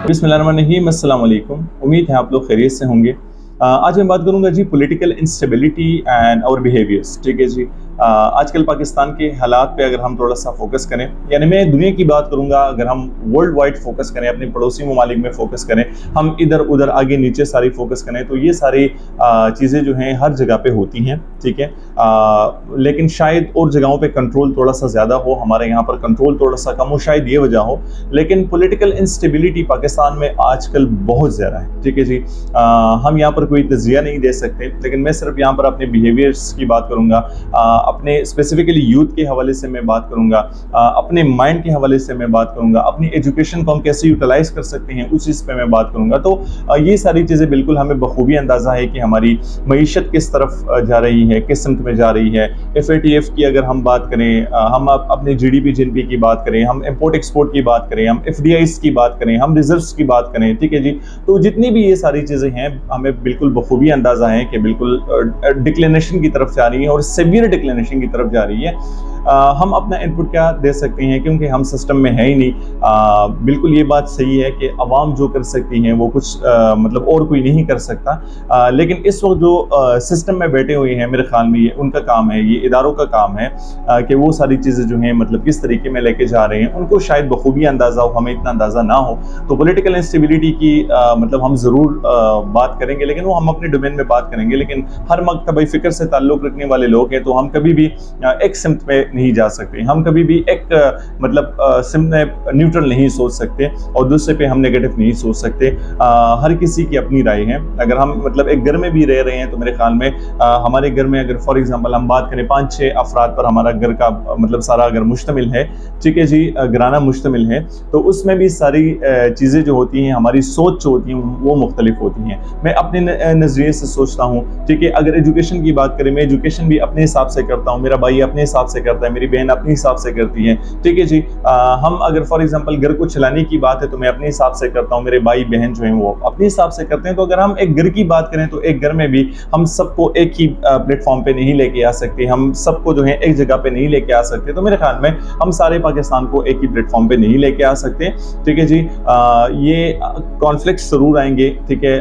बिस्मिल्लाहिर्रहमानिर्रहीम, अस्सलाम वालेकुम। उम्मीद है आप लोग खैरियत से होंगे। आज मैं बात करूंगा जी पॉलिटिकल इंस्टेबिलिटी एंड और बिहेवियर्स। ठीक है जी। आजकल पाकिस्तान के हालात पे अगर हम थोड़ा सा फोकस करें, यानी मैं दुनिया की बात करूंगा, अगर हम वर्ल्ड वाइड फोकस करें, अपने पड़ोसी ममालिक में फोकस करें, हम इधर उधर आगे नीचे सारी फोकस करें, तो ये सारी चीज़ें जो हैं हर जगह पे होती हैं। ठीक है। लेकिन शायद और जगहों पे कंट्रोल थोड़ा सा ज़्यादा हो, हमारे यहाँ पर कंट्रोल थोड़ा सा कम हो, शायद ये वजह हो। लेकिन पॉलिटिकल इंस्टेबिलिटी पाकिस्तान में आजकल बहुत ज़्यादा है। ठीक है जी। हम यहाँ पर कोई तज़किया नहीं दे सकते, लेकिन मैं सिर्फ यहाँ पर अपने बिहेवियर्स की बात करूँगा, अपने स्पेसिफिकली यूथ के हवाले से मैं बात करूँगा, अपने माइंड के हवाले से मैं बात करूँगा, अपनी एजुकेशन को हम कैसे यूटिलाइज कर सकते हैं उस चीज़ पे मैं बात करूँगा। तो ये सारी चीज़ें बिल्कुल हमें बखूबी अंदाज़ा है कि हमारी मईशत किस तरफ जा रही है, किस सिमत में जा रही है। FATF की अगर हम बात करें, हम अपने GDP GNP की बात करें, हम इम्पोर्ट एक्सपोर्ट की बात करें, हम FDIs की बात करें, हम रिजर्व्स की बात करें। ठीक है जी। तो जितनी भी ये सारी चीज़ें हैं हमें बिल्कुल बखूबी अंदाज़ा है कि बिल्कुल डिक्लिनेशन की तरफ जा रही है और सेवियर डिक्लिनेशन की तरफ जा रही है। हम अपना इनपुट क्या दे सकते हैं, क्योंकि हम सिस्टम में है ही नहीं। बिल्कुल ये बात सही है कि अवाम जो कर सकती हैं वो कुछ मतलब और कोई नहीं कर सकता। लेकिन इस वक्त जो सिस्टम में बैठे हुए हैं, मेरे ख्याल में ये उनका काम है, ये इदारों का काम है कि वो सारी चीज़ें जो हैं मतलब किस तरीके में लेके जा रहे हैं, उनको शायद बखूबी अंदाज़ा हो, हमें इतना अंदाज़ा ना हो। तो पॉलिटिकल इंस्टेबिलिटी की मतलब हम ज़रूर बात करेंगे, लेकिन वो हम अपने डोमेन में बात करेंगे। लेकिन हर मकतबा फ़िक्र से ताल्लुक़ रखने वाले लोग हैं, तो हम कभी भी एक सिमत में नहीं जा सकते, हम कभी भी एक मतलब सिमत में न्यूट्रल नहीं सोच सकते और दूसरे पे हम नेगेटिव नहीं सोच सकते। हर किसी की अपनी राय है। अगर हम मतलब एक घर में भी रह रहे हैं तो मेरे ख्याल में हमारे घर में अगर फॉर एग्जांपल हम बात करें 5-6 अफराद पर हमारा घर का मतलब सारा अगर मुश्तमिल है, ठीक है जी, घराना मुश्तमिल है, तो उसमें भी सारी चीज़ें जो होती हैं, हमारी सोच जो होती हैं वो मुख्तलिफ होती हैं। मैं अपने नज़रिए से सोचता हूँ। ठीक है। अगर एजुकेशन की बात करें, मैं एजुकेशन भी अपने हिसाब से करता हूँ, मेरा भाई अपने हिसाब से करता है, मेरी बहन अपने हिसाब से करती है। ठीक है जी। हम अगर फॉर एग्जांपल घर को चलाने की बात है तो मैं अपने हिसाब से करता हूँ, मेरे भाई बहन जो हैं वो अपने हिसाब से करते हैं। तो अगर हम एक घर की बात करें तो एक घर में भी हम सबको एक ही प्लेटफॉर्म पे नहीं लेके आ सकते, हम सबको जो है एक जगह पे नहीं लेके आ सकते। तो मेरे ख्याल में हम सारे पाकिस्तान को एक ही प्लेटफॉर्म पे नहीं लेके आ सकते। ठीक है जी। ये कॉन्फ्लिक्ट्स जरूर आएंगे। ठीक है।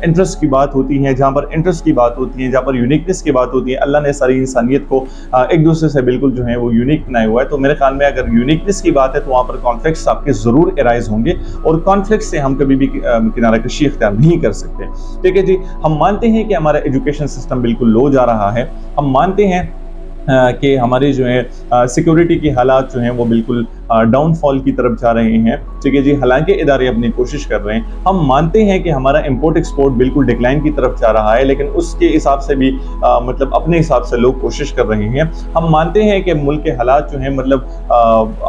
इंटरेस्ट की बात होती है, जहाँ पर इंटरेस्ट की बात होती है, जहाँ पर यूनिकनेस की बात होती है, अल्लाह ने सारी इंसानियत को एक दूसरे से बिल्कुल जो है वो यूनिक बनाया हुआ है। तो मेरे ख्याल में अगर यूनिकनेस की बात है तो वहाँ पर कॉन्फ्लिक्ट्स आपके ज़रूर एराइज होंगे और कॉन्फ्लिक्ट से हम कभी भी किनारा कशी इख्तियार नहीं कर सकते। ठीक है जी। हम मानते हैं कि हमारा एजुकेशन सिस्टम बिल्कुल लो जा रहा है, हम मानते हैं कि हमारे जो है सिक्योरिटी के हालात जो हैं वो बिल्कुल डाउनफॉल की तरफ जा रहे हैं। ठीक है जी। हालांकि इदारे अपनी कोशिश कर रहे हैं, हम मानते हैं कि हमारा इंपोर्ट एक्सपोर्ट बिल्कुल डिक्लाइन की तरफ जा रहा है, लेकिन उसके हिसाब से भी मतलब अपने हिसाब से लोग कोशिश कर रहे हैं। हम मानते हैं कि मुल्क के हालात जो हैं मतलब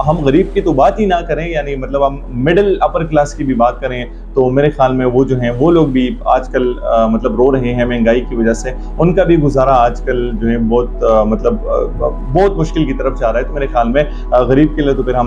हम गरीब की तो बात ही ना करें, यानी मतलब हम मिडिल अपर क्लास की भी बात करें तो मेरे ख्याल में वो जो हैं वो लोग भी आजकल मतलब रो रहे हैं महंगाई की वजह से, उनका भी गुजारा आजकल जो है बहुत मतलब बहुत मुश्किल की तरफ जा रहा है। तो मेरे ख्याल में गरीब के लिए तो फिर हम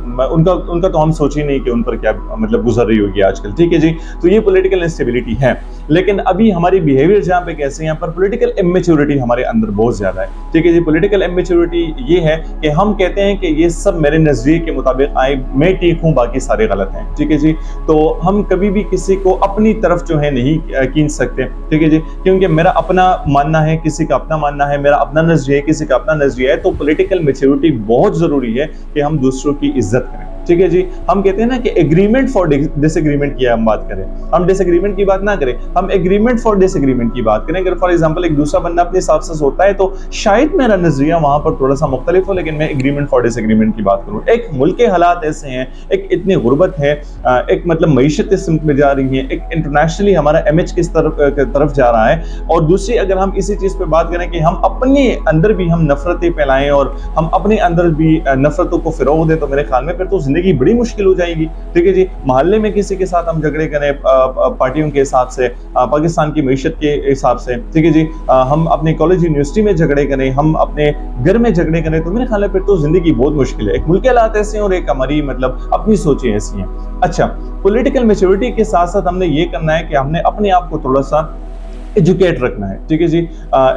उनका तो हम सोच ही नहीं कि उन पर क्या मतलब गुजर रही होगी आजकल। ठीक है जी। तो ये पॉलिटिकल इंस्टेबिलिटी है। लेकिन अभी हमारी बिहेवियर जहाँ पे कैसे हैं, पर पॉलिटिकल इमेच्योरिटी हमारे अंदर बहुत ज़्यादा है। ठीक है जी। पॉलिटिकल इमेच्योरिटी ये है कि हम कहते हैं कि ये सब मेरे नज़रिए के मुताबिक आए, मैं ठीक हूँ, बाकी सारे गलत हैं। ठीक है जी। तो हम कभी भी किसी को अपनी तरफ जो है नहीं खींच सकते। ठीक है जी। क्योंकि मेरा अपना मानना है, किसी का अपना मानना है, मेरा अपना नज़रिया है, किसी का अपना नज़रिया है। तो पॉलिटिकल मैच्योरिटी बहुत ज़रूरी है कि हम दूसरों की इज्जत करें। ठीक है जी। हम कहते हैं ना कि एग्रीमेंट फॉर डिसएग्रीमेंट की हम बात करें, हम डिसएग्रीमेंट की बात ना करें, हम एग्रीमेंट फॉर डिसएग्रीमेंट की बात करें। अगर फॉर एग्जांपल एक दूसरा बंदा अपने हिसाब से सोचता है तो शायद मेरा नजरिया वहां पर थोड़ा सा मुख्तलिफ हो, लेकिन मैं एग्रीमेंट फॉर डिसएग्रीमेंट की बात करूं। एक मुल्क के हालात ऐसे हैं, एक इतनी गुर्बत है, एक मतलब मईशत इस सिमत में जा रही है, एक इंटरनेशनली हमारा इमेज किस तरफ जा रहा है, और दूसरी अगर हम इसी चीज पे बात करें कि हम अपने अंदर भी हम नफरतें फैलाएं और हम अपने अंदर भी नफरतों को फिरोग दें, तो मेरे ख्याल में फिर तो जिंदगी बड़ी मुश्किल हो जाएगी। ठीक है जी। मोहल्ले में किसी के साथ हम झगड़े करें पार्टियों के हिसाब से, पाकिस्तान की मईशत के हिसाब से, ठीक है जी, हम अपने कॉलेज यूनिवर्सिटी में झगड़े करें, हम अपने घर में झगड़े करें, तो मेरे ख्याल में फिर तो जिंदगी बहुत मुश्किल है। एक मुल्क के हालात ऐसे हैं और एक हमारी मतलब अपनी सोचें ऐसी हैं। अच्छा, पॉलिटिकल मैच्योरिटी के साथ साथ हमने ये करना है कि हमने अपने आप को थोड़ा सा एजुकेट रखना है, ठीक है जी।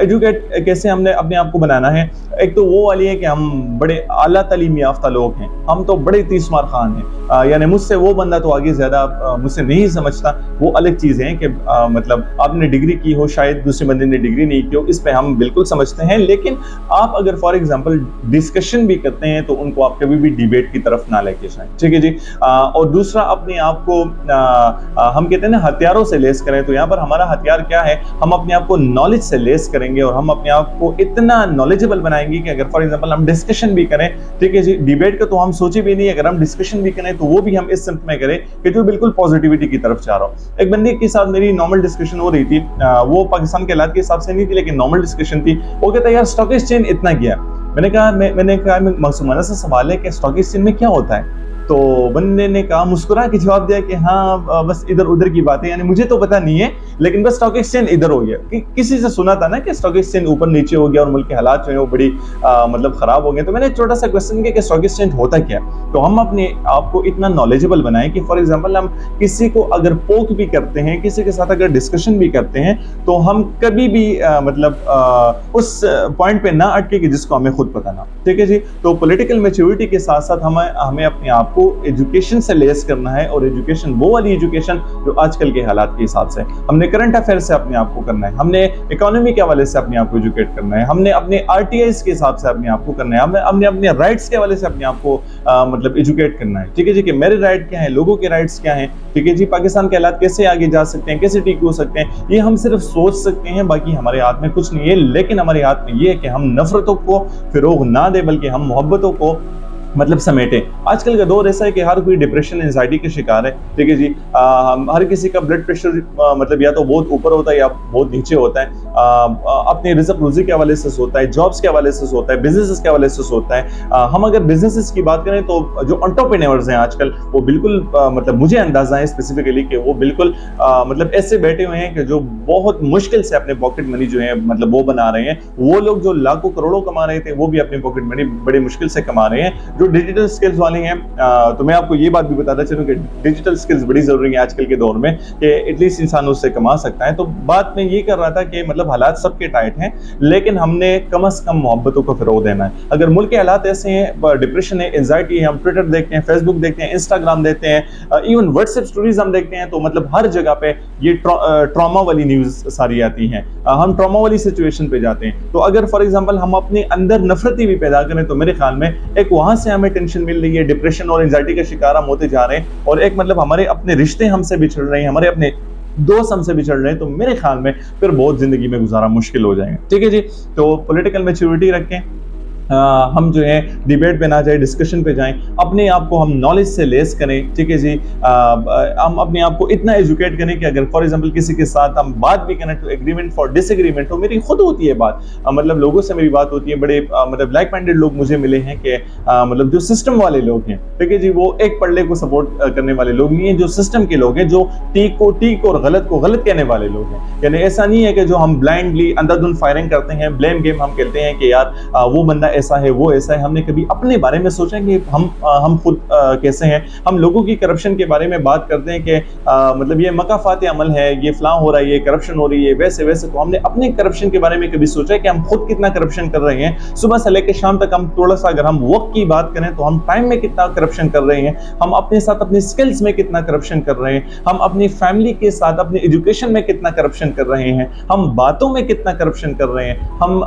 एजुकेट कैसे हमने अपने आप को बनाना है, एक तो वो वाली है कि हम बड़े आला तालीम याफ्ता लोग हैं, हम तो बड़े तीसमार खान हैं, यानी मुझसे वो बंदा तो आगे ज्यादा मुझसे नहीं समझता, वो अलग चीज़ है कि मतलब आपने डिग्री की हो, शायद दूसरे बंदे ने डिग्री नहीं की हो, इस पे हम बिल्कुल समझते हैं। लेकिन आप अगर फॉर एग्जांपल डिस्कशन भी करते हैं तो उनको आप कभी भी डिबेट की तरफ ना लेके जाएं, ठीक है जी। और दूसरा, अपने आप को हम कहते हैं ना हथियारों से लेस करें, तो यहाँ पर हमारा हथियार क्या है, हम अपने आप को नॉलेज से लेस करेंगे और हम अपने आप को इतना नॉलेजेबल बनाएंगे कि अगर फॉर एग्जांपल हम डिस्कशन भी करें, ठीक है जी, डिबेट का तो हम सोचे भी नहीं, अगर हम डिस्कशन भी करें तो वो भी हम इस सिम्त में करें कि जो बिल्कुल पॉजिटिविटी की तरफ जा रहा हो। एक बंदे के साथ मेरी नॉर्मल डिस्कशन हो रही थी, वो पाकिस्तान के हालात के हिसाब से नहीं थी लेकिन नॉर्मल डिस्कशन थी। वो कहता है यार स्टॉक एक्सचेंज इतना गया। मैंने कहा मासूमाना सा सवाल है कि स्टॉक एक्सचेंज में क्या होता है, तो बंदे ने कहा, मुस्कुरा के जवाब दिया कि हाँ बस इधर उधर की बातें, यानी मुझे तो पता नहीं है लेकिन बस स्टॉक एक्सचेंज इधर हो गया। किसी से सुना था ना कि स्टॉक एक्सचेंज ऊपर नीचे हो गया और मुल्क के हालात जो है वो बड़ी मतलब खराब हो गए। तो मैंने छोटा सा क्वेश्चन किया कि स्टॉक एक्सचेंज होता क्या। तो हम अपने आप को इतना नॉलेजेबल बनाएं कि फॉर एग्जाम्पल हम किसी को अगर पोक भी करते हैं, किसी के साथ अगर डिस्कशन भी करते हैं, तो हम कभी भी मतलब उस पॉइंट पे ना अटके कि जिसको हमें खुद पता ना, ठीक है जी। तो पॉलिटिकल मैच्योरिटी के साथ साथ हमें अपने आप को एजुकेशन से लेस करना है, और एजुकेशन वो वाली एजुकेशन जो आजकल के हालात के हिसाब से, हमने करंट अफेयर से अपने आप को करना है, हमने इकोनॉमी के हवाले से अपने आप को एजुकेट करना है, हमने अपने आरटीआईज के हिसाब से अपने आप को करना है, हमने अपने राइट्स के हवाले से अपने आप को मतलब एजुकेट करना है, ठीक है जी, कि मेरे राइट क्या है, लोगों के राइट्स क्या हैं, ठीक है जी, पाकिस्तान के हालात कैसे आगे जा सकते हैं, कैसे ठीक हो सकते हैं, ये हम सिर्फ सोच सकते हैं, बाकी हमारे हाथ में कुछ नहीं है। लेकिन हमारे हाथ में ये है कि हम नफरतों को फिरोग ना दे बल्कि हम मोहब्बतों को मतलब समेटे। आजकल का दौर ऐसा है कि हर कोई डिप्रेशन एंजाइटी के शिकार है, ठीक है जी। हर किसी का ब्लड प्रेशर मतलब या तो बहुत ऊपर होता है या बहुत नीचे होता है, अपने रिज़्क रोज़ी के हवाले से होता है, जॉब्स के हवाले से होता है, बिजनेसेस के हवाले से होता है। हम अगर बिजनेसेस की बात करें तो जो एंटरप्रेन्योर्स हैं आजकल वो बिल्कुल मतलब मुझे अंदाजा है स्पेसिफिकली कि वो बिल्कुल मतलब ऐसे बैठे हुए हैं कि जो बहुत मुश्किल से अपने पॉकेट मनी जो है मतलब वो बना रहे हैं। वो लोग जो लाखों करोड़ों कमा रहे थे वो भी अपने पॉकेट मनी बड़ी मुश्किल से कमा रहे हैं। जो डिजिटल स्किल्स वाले हैं, तो मैं आपको ये बात भी बताता चलूं कि डिजिटल स्किल्स बड़ी जरूरी है आजकल के दौर में कि एटलीस्ट इंसान उससे कमा सकता है। तो बात मैं ये कर रहा था कि मतलब हालात सबके टाइट हैं, लेकिन हमने कम से कम मोहब्बतों को फिरोग देना है। अगर मुल्क के हालात ऐसे हैं, डिप्रेशन है, एंजाइटी है, हम ट्विटर देखते हैं, फेसबुक देखते हैं, इंस्टाग्राम देखते हैं, इवन व्हाट्सएप स्टोरीज हम देखते हैं, तो मतलब हर जगह पे ये ट्रॉमा वाली न्यूज सारी आती हैं, हम ट्रॉमा वाली सिचुएशन पे जाते हैं। तो अगर फॉर एग्जांपल हम अपने अंदर नफरती भी पैदा करें तो मेरे ख्याल में एक वहां से हमें टेंशन मिल रही है, डिप्रेशन और एंजाइटी का शिकार हम होते जा रहे हैं, और एक मतलब हमारे अपने रिश्ते हमसे बिछड़ रहे हैं, हमारे अपने दोस्त हमसे बिछड़ रहे हैं, तो मेरे ख्याल में फिर बहुत जिंदगी में गुजारा मुश्किल हो जाएगा, ठीक है जी। तो पॉलिटिकल मैच्योरिटी रखें, हम जो है डिबेट पे ना जाए, डिस्कशन पे जाएं, अपने आप को हम नॉलेज से लेस करें, ठीक है जी। हम अपने आप को इतना एजुकेट करें कि अगर फॉर एग्जांपल किसी के साथ हम बात भी करें तो एग्रीमेंट फॉर डिसएग्रीमेंट हो। मेरी खुद होती है बात, मतलब लोगों से मेरी बात होती है, बड़े मतलब लाइक माइंडेड लोग मुझे मिले हैं कि मतलब जो सिस्टम वाले लोग हैं, ठीक है जी, वो एक पल्ले को सपोर्ट करने वाले लोग नहीं है, जो सिस्टम के लोग हैं, जो ठीक को ठीक और गलत को गलत कहने वाले लोग हैं। यानी ऐसा नहीं है कि जो हम ब्लाइंडली अंधाधुंध फायरिंग करते हैं, ब्लेम गेम हम खेलते हैं कि यार वो बंदा ऐसा है, वो ऐसा है। हमने कभी अपने बारे में सोचा कि हम खुद कैसे हैं। हम लोगों की करप्शन के बारे में बात करते हैं कि मतलब ये मकाफात अमल है, ये फलां हो रहा है, ये करप्शन हो रही है, वैसे वैसे। तो हमने अपने करप्शन के बारे में कभी सोचा है कि हम खुद कितना करप्शन कर रहे हैं? सुबह से लेकर शाम तक हम थोड़ा सा अगर हम वक्त की बात करें तो हम टाइम में कितना करप्शन कर रहे हैं, हम अपने साथ अपने स्किल्स में कितना करप्शन कर रहे हैं, हम अपनी फैमिली के साथ अपने एजुकेशन में कितना करप्शन कर रहे हैं, हम बातों में कितना करप्शन कर रहे हैं। हम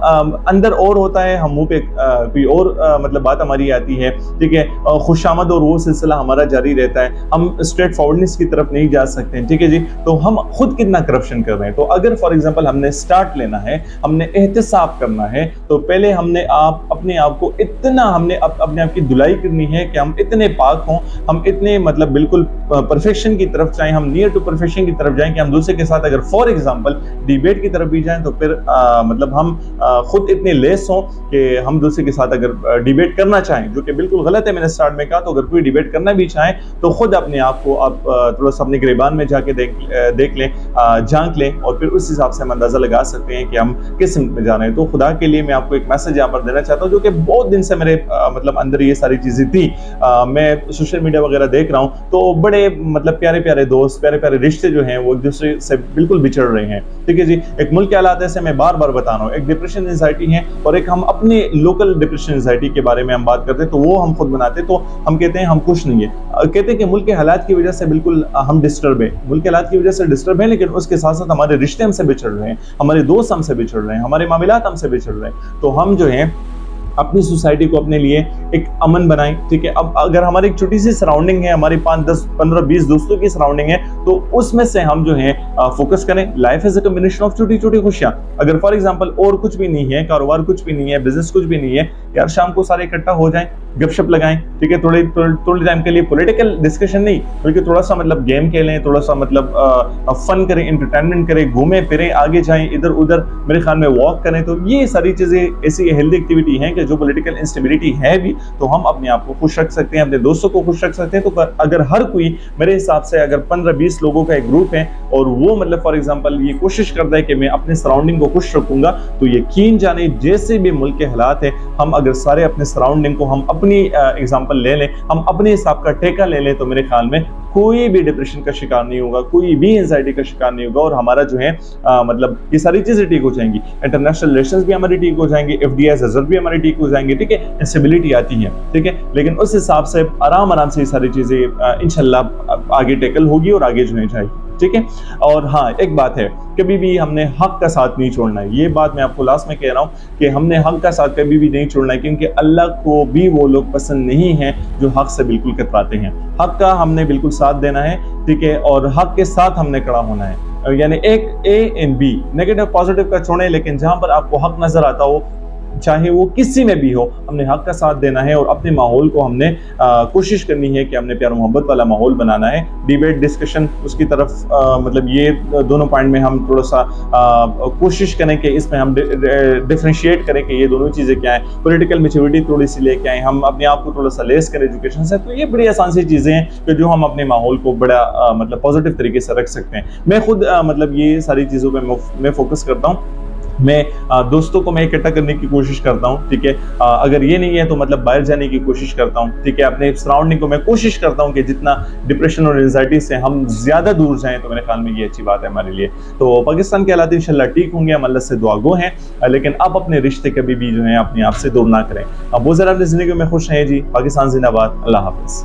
अंदर और होता है, हम मुंह पे कोई और मतलब बात हमारी आती है, ठीक है, खुशामद और वो सिलसिला हमारा जारी रहता है, हम स्ट्रेट फॉरवर्डनेस की तरफ नहीं जा सकते, ठीक है जी। तो हम खुद कितना करप्शन कर रहे हैं। तो अगर फॉर एग्जांपल हमने स्टार्ट लेना है, हमने एहतिसाब करना है, तो पहले हमने अपने आप को इतना हमने अपने आप की धुलाई करनी है कि हम इतने पाक हों, हम इतने मतलब बिल्कुल परफेक्शन की तरफ जाएं, हम नियर टू परफेक्शन की तरफ जाएं कि हम दूसरे के साथ अगर फॉर एग्जांपल डिबेट की तरफ भी जाएं तो फिर मतलब हम खुद इतने लेस हों कि हम दूसरे के साथ अगर डिबेट करना चाहें, जो कि बिल्कुल गलत है, मैंने स्टार्ट में कहा, तो अगर कोई डिबेट करना भी चाहें तो खुद अपने आप को आप थोड़ा सा अपने गिरेबान में जाके देख लें, झांक लें, और फिर उस हिसाब से हम अंदाज़ा लगा सकते हैं कि हम किस सिमत में जा रहे हैं। तो खुदा के लिए मैं आपको एक मैसेज यहाँ पर देना चाहता हूँ, जो कि बहुत दिन से मेरे मतलब अंदर ये सारी चीज़ें थी। मैं सोशल मीडिया वगैरह देख रहा हूँ तो बड़े मतलब प्यारे प्यारे दोस्त, प्यारे प्यारे रिश्ते जो हैं वो एक दूसरे से बिल्कुल बिछड़ रहे हैं। ठीक है जी, एक मुल्क के हालात ऐसे, मैं बार बार बता रहा हूँ, एक डिप्रेशन एंजाइटी है और एक हम अपने लोकल डिप्रेशन एंजाइटी के बारे में हम बात करते हैं तो वो हम खुद बनाते हैं, तो हम कहते हैं हम खुश नहीं है, कहते हैं कि मुल्क के हालात की वजह से बिल्कुल हम डिस्टर्ब है, मुल्क के हालात की वजह से डिस्टर्ब है, लेकिन उसके साथ साथ हमारे रिश्ते हमसे बिछड़ रहे हैं, हमारे दोस्त हमसे बिछड़ रहे हैं, हमारे मामलात हमसे बिछड़ रहे हैं। तो हम जो है अपनी सोसाइटी को अपने लिए एक अमन बनाएं। ठीक है, अब अगर हमारी एक छोटी सी सराउंडिंग है, हमारी 5, 10, 15, 20 दोस्तों की सराउंडिंग है, तो उसमें से हम जो है फोकस करें। Life is a combination of छोटी छोटी खुशियां। अगर फॉर एग्जांपल और कुछ भी नहीं है, कारोबार कुछ भी नहीं है, बिजनेस कुछ भी नहीं है, यार शाम को सारे इकट्ठा हो जाएं, गपशप लगाएं। ठीक है, थोड़े टाइम के लिए पॉलिटिकल डिस्कशन नहीं, बल्कि थोड़ा सा मतलब गेम खेलें, थोड़ा सा मतलब फन करें, एंटरटेनमेंट करें, घूमें फिरें, आगे जाएं, इधर उधर मेरे ख्याल में वॉक करें। तो ये सारी चीजें ऐसी हेल्दी एक्टिविटी हैं कि जो पॉलिटिकल इंस्टेबिलिटी है भी, तो हम अपने आप को खुश रख सकते हैं, अपने दोस्तों को खुश रख सकते हैं। तो अगर हर कोई, मेरे हिसाब से अगर 15-20 लोगों का एक ग्रुप है और वो मतलब फॉर एग्जांपल ये कोशिश करता है कि मैं अपने सराउंडिंग को खुश रखूंगा, तो यकीन जाने जैसे भी मुल्क के हालात है, हम अगर सारे अपने सराउंडिंग को हम अपनी एग्जांपल ले लें, हम अपने हिसाब का ठेका ले लें, तो मेरे ख्याल में कोई भी डिप्रेशन का शिकार नहीं होगा, कोई भी एंजाइटी का शिकार नहीं होगा, और हमारा जो है मतलब ये सारी चीजें ठीक हो जाएंगी, इंटरनेशनल रिलेशंस भी हमारी ठीक हो जाएंगे, एफडीआई रिजल्ट भी हमारी ठीक हो जाएंगे। ठीक है, इंस्टेबिलिटी आती है, ठीक है, लेकिन उस हिसाब से आराम से ये सारी चीजें इंशाल्लाह आगे टैकल होगी और आगे जो है जाएगी। ठीक है, और हाँ एक बात है, कभी भी हमने हक का साथ नहीं छोड़ना है। ये बात मैं आपको लास्ट में कह रहा हूँ कि हमने हक का साथ कभी भी नहीं छोड़ना है, क्योंकि अल्लाह को भी वो लोग पसंद नहीं है जो हक से बिल्कुल कतराते हैं। हक का हमने बिल्कुल साथ देना है, ठीक है, और हक के साथ हमने खड़ा होना है। यानी एक A and B, negative positive का छोड़ें, लेकिन जहां पर आपको हक नजर आता हो, चाहे वो किसी में भी हो, हमने हक का साथ देना है और अपने माहौल को हमने कोशिश करनी है कि हमने प्यार मोहब्बत वाला माहौल बनाना है। डिबेट डिस्कशन उसकी तरफ मतलब ये दोनों पॉइंट में हम थोड़ा सा कोशिश करें कि इसमें हम डिफरेंशिएट करें कि ये दोनों चीज़ें क्या है। पॉलिटिकल मैच्योरिटी थोड़ी सी लेके आए, हम अपने आप को थोड़ा सा लेस करें एजुकेशन से। तो ये बड़ी आसान सी चीज़ें हैं कि जो हम अपने माहौल को बड़ा मतलब पॉजिटिव तरीके से रख सकते हैं। मैं खुद मतलब ये सारी चीज़ों पर मैं फोकस करता हूँ। मैं दोस्तों को मैं इकट्ठा करने की कोशिश करता हूँ, ठीक है, अगर ये नहीं है तो मतलब बाहर जाने की कोशिश करता हूँ, ठीक है, अपने सराउंडिंग को मैं कोशिश करता हूँ कि जितना डिप्रेशन और एंजाइटी से हम ज्यादा दूर जाएं, तो मेरे ख्याल में ये अच्छी बात है हमारे लिए। तो पाकिस्तान के हालात इंशाल्लाह ठीक होंगे, हम अल्लाह से दुआ गो हैं, लेकिन आप अपने रिश्ते कभी भी जो है अपने आप से दूर ना करें। बहुत ज़रा अपनी जिंदगी में खुश हैं जी। पाकिस्तान जिंदाबाद। अल्लाह हाफिज़।